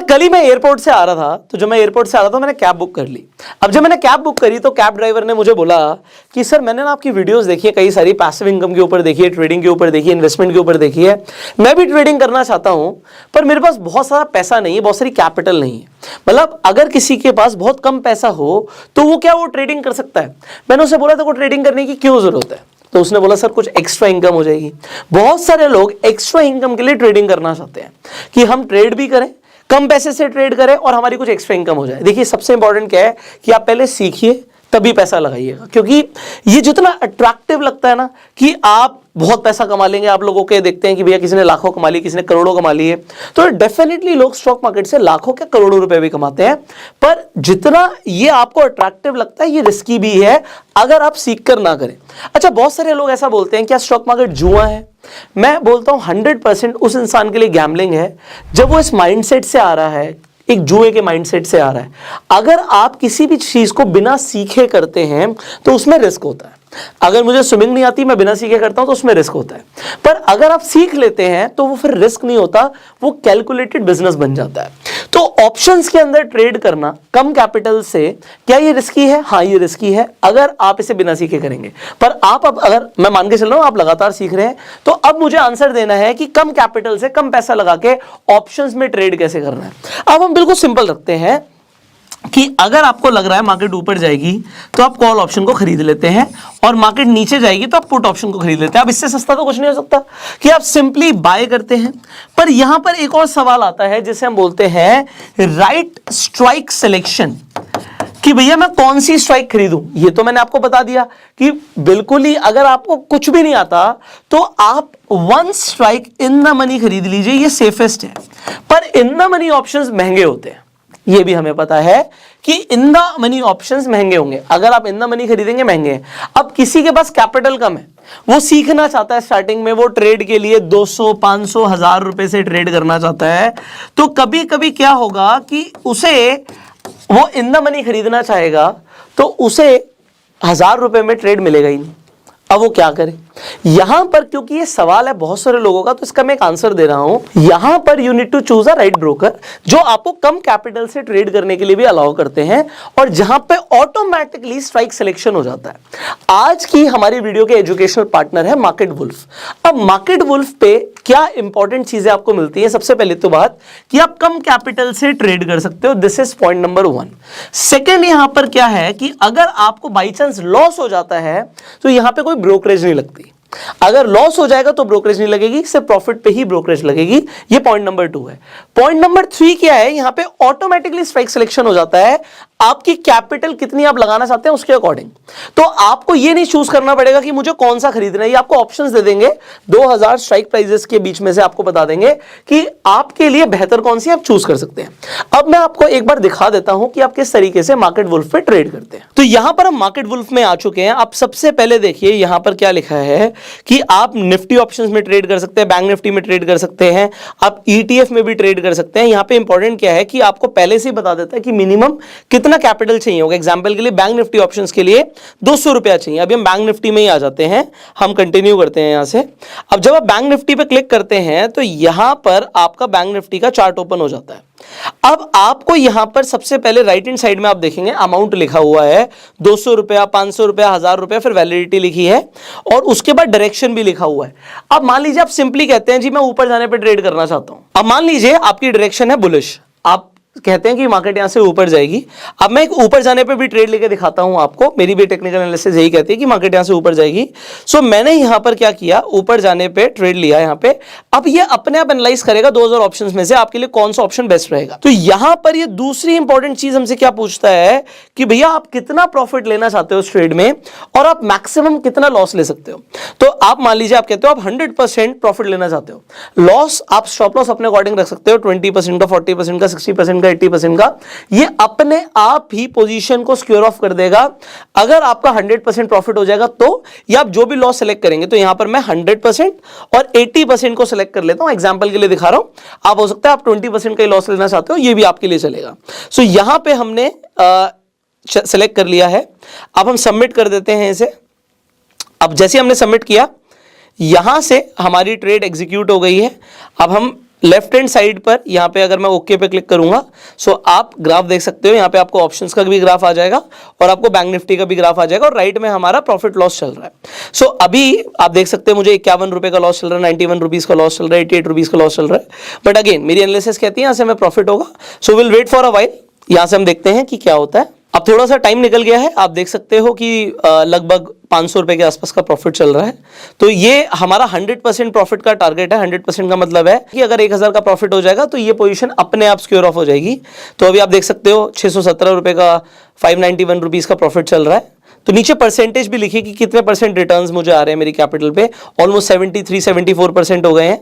कल ही मैं एयरपोर्ट से आ रहा था, तो जब मैं एयरपोर्ट से आ रहा था मैंने कैब बुक कर ली। अब जब मैंने कैब बुक करी तो कैब ड्राइवर ने मुझे बोला कि सर मैंने ना आपकी वीडियोस देखी है, कई सारी पैसिव इनकम के ऊपर देखी है, ट्रेडिंग के ऊपर देखी है, इन्वेस्टमेंट के ऊपर देखी है, मैं भी ट्रेडिंग करना चाहता हूं पर मेरे पास बहुत सारा पैसा नहीं है, बहुत सारी कैपिटल नहीं है। मतलब अगर किसी के पास बहुत कम पैसा हो तो वो क्या वो ट्रेडिंग कर सकता है? मैंने उसे बोला था को ट्रेडिंग करने की क्यों जरूरत है? तो उसने बोला सर कुछ एक्स्ट्रा इनकम हो जाएगी। बहुत सारे लोग एक्स्ट्रा इनकम के लिए ट्रेडिंग करना चाहते हैं कि हम ट्रेड भी करें, कम पैसे से ट्रेड करें और हमारी कुछ एक्स्ट्रा इनकम हो जाए। देखिए सबसे इंपॉर्टेंट क्या है कि आप पहले सीखिए तभी पैसा लगाइएगा, क्योंकि ये जितना अट्रैक्टिव लगता है ना कि आप बहुत पैसा कमा लेंगे, आप लोगों के देखते हैं कि भैया किसी ने लाखों कमा ली, किसी ने करोड़ों कमा लिए, तो डेफिनेटली लोग स्टॉक मार्केट से लाखों के करोड़ों रुपए भी कमाते हैं। पर जितना ये आपको अट्रैक्टिव लगता है ये रिस्की भी है अगर आप सीख कर ना करें। अच्छा, बहुत सारे लोग ऐसा बोलते हैं क्या स्टॉक मार्केट जुआ है? मैं बोलता हूं 100% उस इंसान के लिए गैम्बलिंग है जब वो इस माइंडसेट से आ रहा है, एक जुए के माइंडसेट से आ रहा है। अगर आप किसी भी चीज को बिना सीखे करते हैं तो उसमें रिस्क होता है। अगर मुझे स्विमिंग नहीं आती, मैं बिना सीखे करता हूं तो उसमें रिस्क होता है। पर अगर आप सीख लेते हैं तो वो फिर रिस्क नहीं होता, वो कैलकुलेटेड बिजनेस बन जाता है। तो ऑप्शंस के अंदर ट्रेड करना कम कैपिटल से, क्या ये रिस्की है? हाँ ये रिस्की है अगर आप इसे बिना सीखे करेंगे। पर आप अब अगर मैं मान के चल रहा हूं आप लगातार सीख रहे हैं, तो अब मुझे आंसर देना है कि कम कैपिटल से कम पैसा लगा के ऑप्शंस में ट्रेड कैसे करना है। अब हम बिल्कुल सिंपल रखते हैं कि अगर आपको लग रहा है मार्केट ऊपर जाएगी तो आप कॉल ऑप्शन को खरीद लेते हैं और मार्केट नीचे जाएगी तो आप पुट ऑप्शन को खरीद लेते हैं। अब इससे सस्ता तो कुछ नहीं हो सकता कि आप सिंपली बाय करते हैं। पर यहां पर एक और सवाल आता है जिसे हम बोलते हैं राइट स्ट्राइक सिलेक्शन, कि भैया मैं कौन सी स्ट्राइक खरीदूं। ये तो मैंने आपको बता दिया कि बिल्कुल ही अगर आपको कुछ भी नहीं आता तो आप one strike in the money खरीद लीजिए, ये सेफेस्ट है। पर इन द मनी ऑप्शंस महंगे होते हैं, ये भी हमें पता है कि इन द मनी ऑप्शंस महंगे होंगे। अगर आप इन द मनी खरीदेंगे महंगे हैं। अब किसी के पास कैपिटल कम है, वो सीखना चाहता है स्टार्टिंग में, वो ट्रेड के लिए 200, 500, 1000 रुपए से ट्रेड करना चाहता है, तो कभी कभी क्या होगा कि उसे वो इन द मनी खरीदना चाहेगा तो उसे 1000 रुपए में ट्रेड मिलेगा ही नहीं। अब वो क्या करे? यहां पर क्योंकि ये सवाल है बहुत सारे लोगों का, तो इसका मैं एक आंसर दे रहा हूं। यहां पर you need to choose a right broker जो आपको कम कैपिटल से ट्रेड करने के लिए भी अलाउ करते हैं और जहां पे ऑटोमेटिकली स्ट्राइक सिलेक्शन हो जाता है। आज की हमारी वीडियो के एजुकेशनल पार्टनर है मार्केट वुल्फ। अब मार्केट वुल्फ पे क्या इंपॉर्टेंट चीजें आपको मिलती है? सबसे पहले तो बात कि आप कम कैपिटल से ट्रेड कर सकते हो, this is point number 1। Second, यहां पर क्या है कि अगर आपको बाई चांस लॉस हो जाता है तो यहां पे कोई ब्रोकरेज नहीं लगती। अगर लॉस हो जाएगा तो ब्रोकरेज नहीं लगेगी, सिर्फ प्रॉफिट पे ही ब्रोकरेज लगेगी। ये पॉइंट नंबर 2 है। पॉइंट नंबर 3 क्या है? यहां पे ऑटोमेटिकली स्ट्राइक सिलेक्शन हो जाता है, आपकी कैपिटल कितनी आप लगाना चाहते हैं उसके अकॉर्डिंग। तो आपको ये नहीं चूज करना पड़ेगा कि मुझे कौन सा खरीदना है, ये आपको ऑप्शंस दे देंगे। 2000 स्ट्राइक प्राइजेस के बीच में से आपको बता देंगे कि आपके लिए बेहतर कौन सी आप चूज कर सकते हैं। अब मैं आपको एक बार दिखा देता हूं कि आप किस तरीके से मार्केट वुल्फ पे ट्रेड करते हैं। तो यहां पर हम मार्केट वुल्फ में आ चुके हैं। आप सबसे पहले देखिए यहां पर क्या लिखा है कि आप निफ्टी ऑप्शंस में ट्रेड कर सकते हैं, बैंक निफ्टी में ट्रेड कर सकते हैं, आप ETF में भी ट्रेड कर सकते हैं। यहां पे इंपॉर्टेंट क्या है कि आपको पहले से ही बता देता है कि मिनिमम कितना कैपिटल चाहिए होगा। एग्जांपल के लिए बैंक निफ्टी ऑप्शंस के लिए 200 रुपया चाहिए। अभी हम बैंक निफ्टी में ही आ जाते हैं, हम कंटिन्यू करते हैं यहां से। अब जब आप बैंक निफ्टी पे क्लिक करते हैं तो यहां पर आपका बैंक निफ्टी का चार्ट ओपन हो जाता है। अब आपको यहां पर सबसे पहले राइट हैंड साइड में आप देखेंगे अमाउंट लिखा हुआ है, 200 रुपया, 500 रुपया, 1000 रुपया, फिर वैलिडिटी लिखी है और उसके बाद डायरेक्शन भी लिखा हुआ है। अब मान लीजिए आप सिंपली कहते हैं जी मैं ऊपर जाने पे ट्रेड करना चाहता हूं। अब मान लीजिए आपकी डायरेक्शन है बुलिश, आप कहते हैं कि मार्केट यहां से ऊपर जाएगी। अब मैं एक ऊपर जाने पे भी ट्रेड लेके दिखाता हूं आपको, मेरी भी टेक्निकल एनालिसिस यही कहती है कि मार्केट यहां से ऊपर जाएगी। सो मैंने यहां पर क्या किया, ऊपर जाने पे ट्रेड लिया यहां पे। अब ये अपने आप एनालाइज करेगा 2000 ऑप्शंस में से आपके लिए कौन सा ऑप्शन बेस्ट रहेगा। तो यहां पर ये दूसरी इंपॉर्टेंट चीज हमसे क्या पूछता है कि भैया आप कितना प्रॉफिट लेना चाहते हो इस ट्रेड में और आप मैक्सिमम कितना लॉस ले सकते हो। तो आप मान लीजिए आप कहते हो आप 100% प्रॉफिट लेना चाहते हो, लॉस आप स्टॉप लॉस अपने अकॉर्डिंग रख सकते हो, 20% का, 40% का, 60% का, 80% का। ये अपने आप ही पोजीशन को स्क्योर ऑफ कर देगा। अगर आपका 100% प्रॉफिट हो जाएगा तो, या आप जो भी लॉस सेलेक्ट करेंगे, तो यहां पर मैं 100% और 80% को सेलेक्ट कर लेता हूं, एग्जांपल के लिए दिखा रहा हूं। आप हो सकता है आप 20% का लॉस लेना चाहते हो, ये भी आपके लिए चलेगा। सो यहां पे हमने सेलेक्ट कर लिया है। अब हम सबमिट कर देते हैं इसे। अब जैसे हमने सबमिट किया, यहां से हमारी ट्रेड एग्जीक्यूट हो गई है। अब हम लेफ्ट हैंड साइड पर यहाँ पे अगर मैं ओके पे क्लिक करूंगा सो आप ग्राफ देख सकते हो। यहाँ पे आपको ऑप्शंस का भी ग्राफ आ जाएगा और आपको बैंक निफ्टी का भी ग्राफ आ जाएगा और राइट में हमारा प्रॉफिट लॉस चल रहा है। सो अभी आप देख सकते हैं मुझे 51 रुपए का लॉस चल रहा है, 91 रुपीज का लॉस चल रहा है, 88 रुपीज का लॉस चल रहा है। बट अगेन मेरी एनालिसिस कहती है यहाँ से हमें प्रॉफिट होगा। So will wait for a while, यहाँ से हम देखते हैं कि क्या होता है। अब थोड़ा सा टाइम निकल गया है, आप देख सकते हो कि लगभग 500 रुपए के आसपास का प्रॉफिट चल रहा है। तो ये हमारा 100% प्रॉफिट का टारगेट है। 100% का मतलब है कि अगर 1000 का प्रॉफिट हो जाएगा तो ये पोजीशन अपने आप स्क्योर ऑफ हो जाएगी। तो अभी आप देख सकते हो 617 रुपए का 591 रुपीज का प्रॉफिट चल रहा है। तो नीचे परसेंटेज भी लिखिए कि कितने परसेंट रिटर्न्स मुझे आ रहे हैं मेरी कैपिटल पे। ऑलमोस्ट 73-74% हो गए हैं।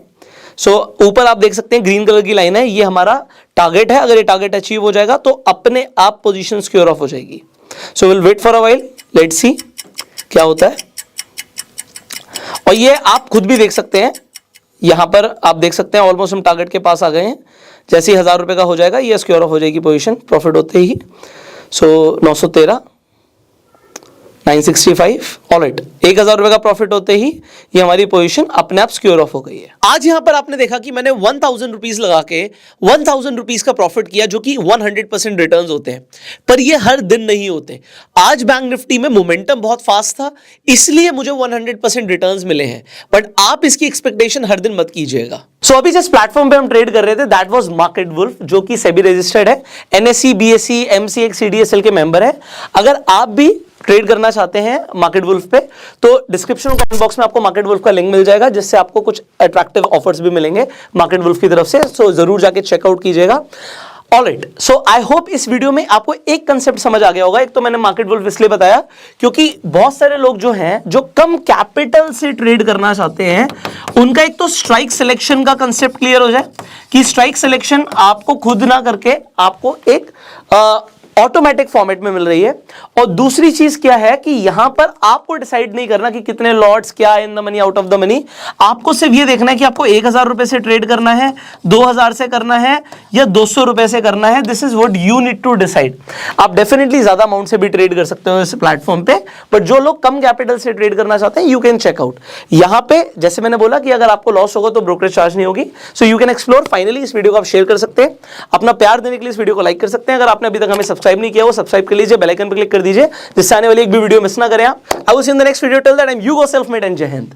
सो ऊपर आप देख सकते हैं ग्रीन कलर की लाइन है, ये हमारा टारगेट है। अगर ये टारगेट अचीव हो जाएगा तो अपने आप पोजीशन सिक्योर ऑफ हो जाएगी। So will wait for a while, let's see क्या होता है। और ये आप खुद भी देख सकते हैं, यहां पर आप देख सकते हैं ऑलमोस्ट हम टारगेट के पास आ गए हैं। जैसे ही 1000 रुपए का हो जाएगा ये सिक्योर ऑफ हो जाएगी पोजीशन प्रॉफिट होते ही। सो 913, 965, ऑलराइट, 1000 रुपए का प्रॉफिट होते ही ये हमारी पोजीशन अपने आप सिक्योर ऑफ हो गई है। आज यहां पर आपने देखा कि मैंने 1000 रुपीज लगा के 1000 रुपीज का प्रॉफिट किया, जो कि 100% रिटर्न्स होते हैं। पर ये हर दिन नहीं होते। आज बैंक निफ्टी में मोमेंटम बहुत फास्ट था, इसलिए मुझे 100% रिटर्न्स मिले हैं। बट आप इसकी एक्सपेक्टेशन हर दिन मत कीजिएगा। सो अभी जिस प्लेटफॉर्म पे हम ट्रेड कर रहे थे दैट वाज मार्केट वुल्फ, जो कि सेबी रजिस्टर्ड है, एनएससी, बीएसई, एमसीएक्स, सीडीएसएल के मेंबर है। अगर आप भी ट्रेड करना चाहते हैं मार्केट वुल्फ पे तो डिस्क्रिप्शन और कमेंट बॉक्स में आपको मार्केट वुल्फ का लिंक मिल जाएगा, जिससे आपको कुछ अट्रैक्टिव ऑफर्स भी मिलेंगे मार्केट वुल्फ की तरफ से। सो जरूर जाके चेकआउट कीजिएगा। ऑलराइट, सो आई होप इस वीडियो में आपको एक कंसेप्ट समझ आ गया होगा। एक तो मैंने मार्केट वुल्फ इसलिए बताया क्योंकि बहुत सारे लोग जो हैं जो कम कैपिटल से ट्रेड करना चाहते हैं, उनका एक तो स्ट्राइक सिलेक्शन का कंसेप्ट क्लियर हो जाए कि स्ट्राइक सिलेक्शन आपको खुद ना करके आपको एक ऑटोमेटिक फॉर्मेट में मिल रही है। और दूसरी चीज क्या है कि यहां पर आपको डिसाइड नहीं करना कि कितने लॉट्स, क्या in the money, out of the money. आपको सिर्फ ये देखना है कि आपको 1000 रुपए से ट्रेड करना है, 2000 से करना है या 200 रुपए से करना है। This is what you need to decide. आप डेफिनेटली ज्यादा अमाउंट से भी ट्रेड कर सकते हो इस प्लेटफॉर्म पे, बट जो लोग कम कैपिटल से ट्रेड करना चाहते हैं यू कैन चेकआउट। यहां पे जैसे मैंने बोला कि अगर आपको लॉस होगा तो ब्रोकरेज चार्ज नहीं होगी। So you can explore. Finally इस वीडियो को आप शेयर कर सकते हैं, अपना प्यार देने के लिए इस वीडियो को लाइक कर सकते हैं। अगर आपने अभी तक हमें सब्सक्राइब नहीं किया वो सब्सक्राइब कर लीजिए, बेल आइकन पर क्लिक कर दीजिए, जिससे आने वाली एक भी वीडियो मिस ना करें आप। I will see you in the next video. Till that I am Hugo self made and जय हिंद।